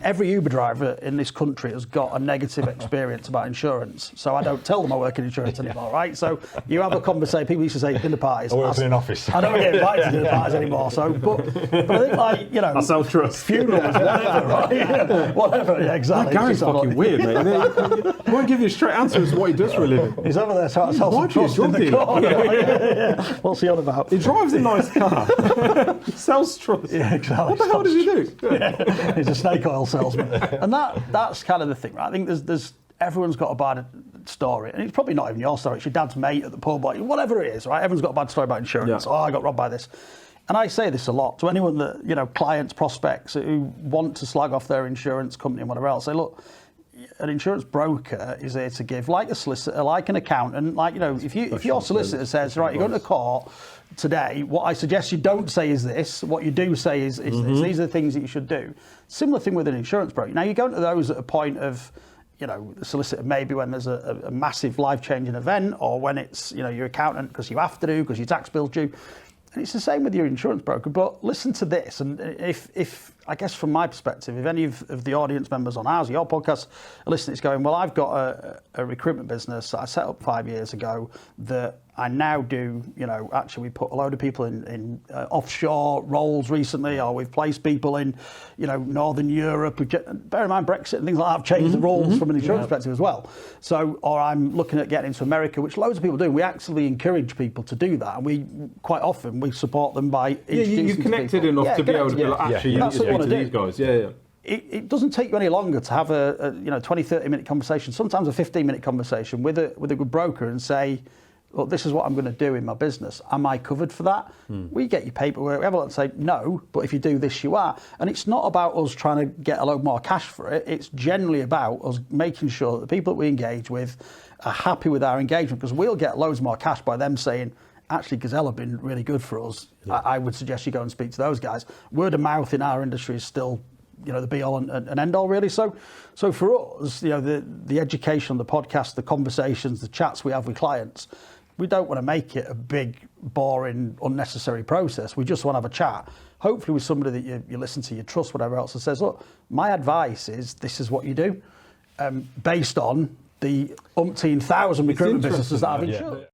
every Uber driver in this country has got a negative experience about insurance. So I don't tell them I work in insurance anymore, right? So you have a conversation. People used to say dinner parties. I work in an office. I don't get invited to dinner parties anymore. So, but I think I sell trust. funerals, whatever, right? Whatever, yeah, exactly. Gary's fucking weird, mate. He won't give you a straight answer as to what he does for a living. He's over there trying to sell some trust in the corner. Yeah. What's he on about? He drives a nice car. He sells trust. Yeah, exactly. What the hell does he do? He's a snake oil salesman, and that's kind of the thing, right? I think there's everyone's got a bad story, and it's probably not even your story. It's your dad's mate at the pub, or whatever it is, right? Everyone's got a bad story about insurance. Yeah. Oh, I got robbed by this, and I say this a lot to anyone that clients, prospects who want to slag off their insurance company and whatever else. Say, look, an insurance broker is there to give, like a solicitor, like an accountant, like if your solicitor says, right, you're going to court today, what I suggest you don't say is this, what you do say is this. These are the things that you should do. Similar thing with an insurance broker. Now, you go into those at a point of, the solicitor maybe when there's a massive life-changing event, or when it's, your accountant because you have to do, because your tax bill's due. And it's the same with your insurance broker. But listen to this, and if I guess from my perspective, if any of the audience members on ours, your podcast, are listening, it's going, well, I've got a recruitment business that I set up 5 years ago that I now do, actually we put a load of people in offshore roles recently, or we've placed people in, Northern Europe. Bear in mind, Brexit and things like that have changed the rules from an insurance perspective as well. So, or I'm looking at getting into America, which loads of people do. We actively encourage people to do that. And we, quite often, we support them by introducing you're connected people. enough to be able to be actually integrate to these guys. Yeah. It doesn't take you any longer to have a 20, 30-minute conversation, sometimes a 15-minute conversation with a good broker and say, look, this is what I'm going to do in my business. Am I covered for that? We get your paperwork. We have a lot to say, no, but if you do this, you are. And it's not about us trying to get a load more cash for it. It's generally about us making sure that the people that we engage with are happy with our engagement, because we'll get loads more cash by them saying, actually, Gazelle have been really good for us. Yeah. I would suggest you go and speak to those guys. Word of mouth in our industry is still, the be all and end all, really. So for us, the education, the podcast, the conversations, the chats we have with clients, we don't want to make it a big, boring, unnecessary process. We just want to have a chat, hopefully with somebody that you listen to, you trust, whatever else, and says, look, my advice is this is what you do, based on the umpteen thousand recruitment businesses that I've insured.